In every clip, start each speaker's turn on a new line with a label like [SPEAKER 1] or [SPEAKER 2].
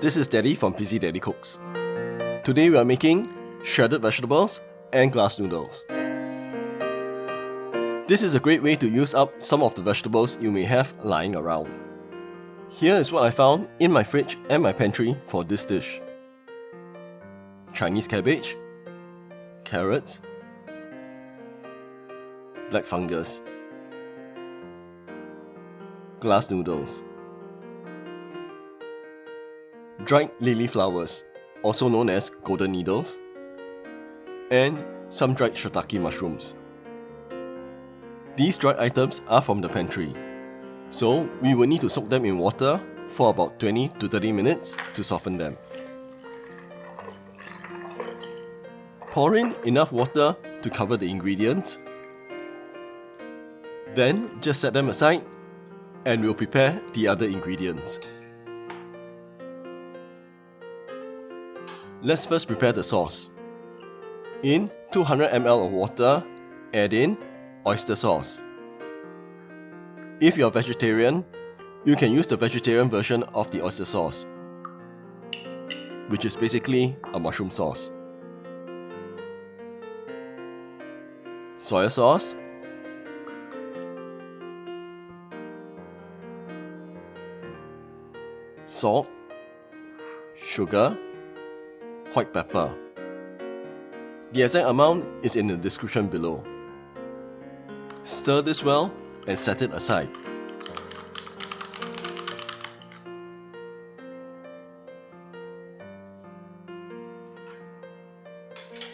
[SPEAKER 1] This is Daddy from Busy Daddy Cooks. Today we are making shredded vegetables and glass noodles. This is a great way to use up some of the vegetables you may have lying around. Here is what I found in my fridge and my pantry for this dish. Chinese cabbage, carrots, black fungus, glass noodles, dried lily flowers, also known as golden needles, and some dried shiitake mushrooms. These dried items are from the pantry, so we will need to soak them in water for about 20 to 30 minutes to soften them. Pour in enough water to cover the ingredients. Then just set them aside and we'll prepare the other ingredients. Let's first prepare the sauce. In 200 ml of water, add in oyster sauce. If you're vegetarian, you can use the vegetarian version of the oyster sauce, which is basically a mushroom sauce. Soy sauce, salt, sugar, white pepper. The exact amount is in the description below. Stir this well and set it aside.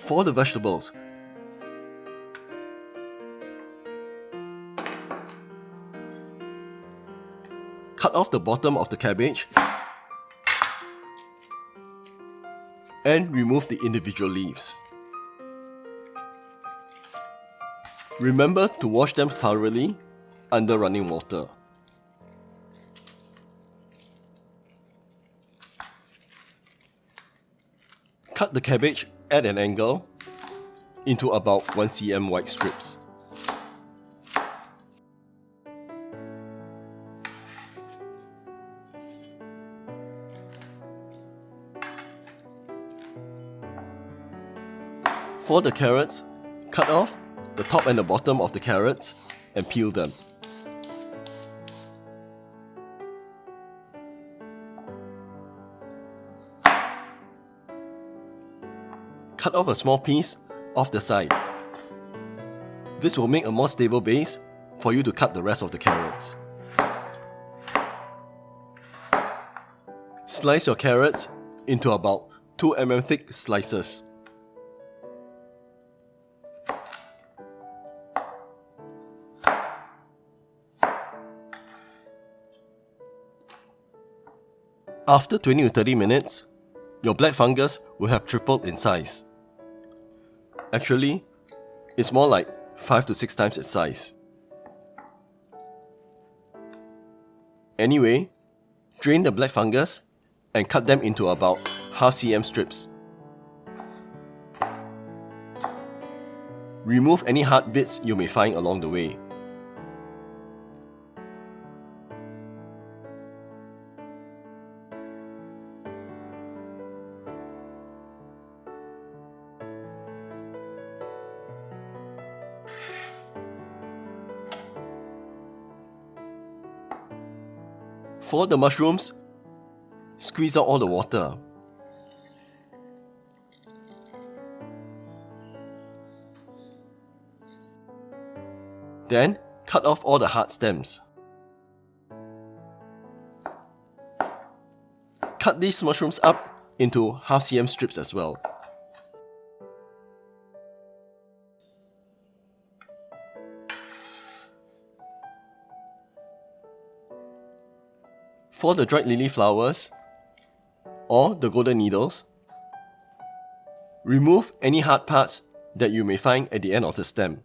[SPEAKER 1] For the vegetables, cut off the bottom of the cabbage and remove the individual leaves. Remember to wash them thoroughly under running water. Cut the cabbage at an angle into about 1 cm wide strips. For the carrots, cut off the top and the bottom of the carrots and peel them. Cut off a small piece off the side. This will make a more stable base for you to cut the rest of the carrots. Slice your carrots into about 2 mm thick slices. After 20 to 30 minutes, your black fungus will have tripled in size. Actually, it's more like 5 to 6 times its size. Anyway, drain the black fungus and cut them into about ½ cm strips. Remove any hard bits you may find along the way. For the mushrooms, squeeze out all the water. Then, cut off all the hard stems. Cut these mushrooms up into ½ cm strips as well. For the dried lily flowers, or the golden needles, remove any hard parts that you may find at the end of the stem.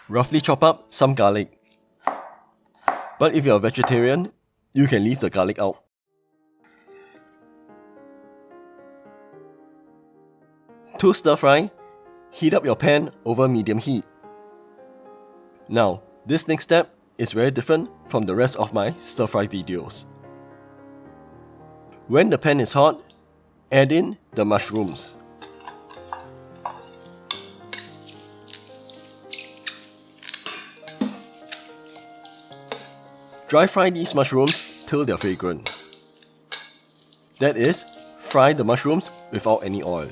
[SPEAKER 1] Roughly chop up some garlic. But if you're a vegetarian, you can leave the garlic out. To stir fry, heat up your pan over medium heat. Now, this next step is very different from the rest of my stir fry videos. When the pan is hot, add in the mushrooms. Dry fry these mushrooms till they're fragrant. That is, fry the mushrooms without any oil.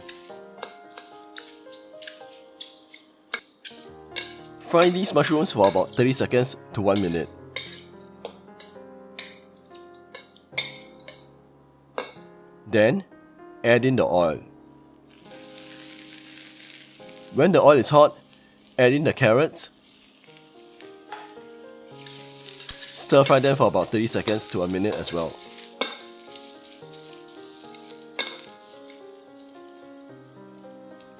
[SPEAKER 1] Fry these mushrooms for about 30 seconds to 1 minute. Then, add in the oil. When the oil is hot, add in the carrots. Stir fry them for about 30 seconds to a minute as well.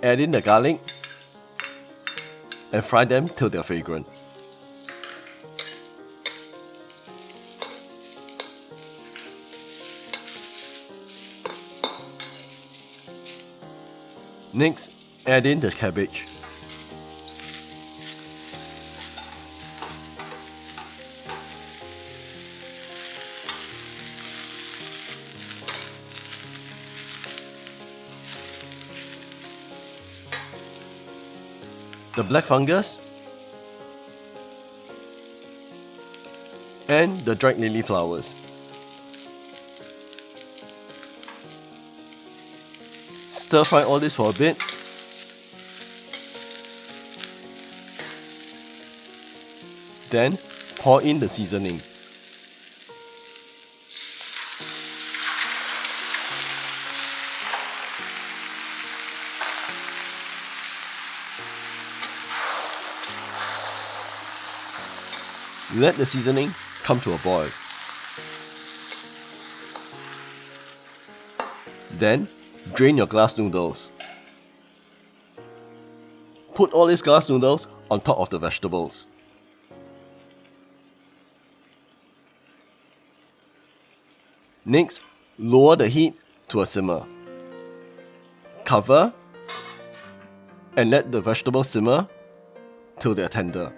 [SPEAKER 1] Add in the garlic and fry them till they're fragrant. Next, add in the cabbage. The black fungus and the dried lily flowers. Stir fry all this for a bit. Then pour in the seasoning. Let the seasoning come to a boil. Then, drain your glass noodles. Put all these glass noodles on top of the vegetables. Next, lower the heat to a simmer. Cover and let the vegetables simmer till they are tender.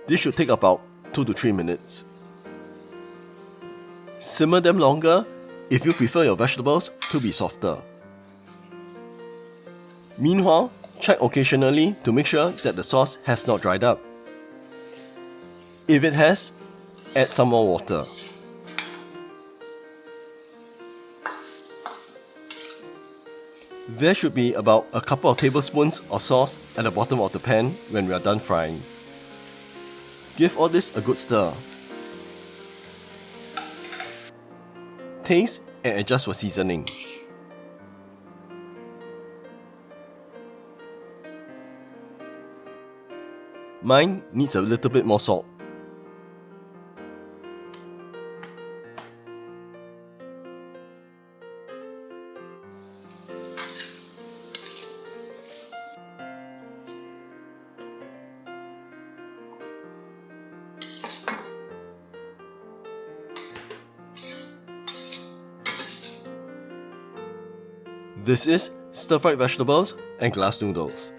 [SPEAKER 1] This should take about 2 to 3 minutes. Simmer them longer if you prefer your vegetables to be softer. Meanwhile, check occasionally to make sure that the sauce has not dried up. If it has, add some more water. There should be about a couple of tablespoons of sauce at the bottom of the pan when we are done frying. Give all this a good stir. Taste and adjust for seasoning. Mine needs a little bit more salt. This is stir-fried vegetables and glass noodles.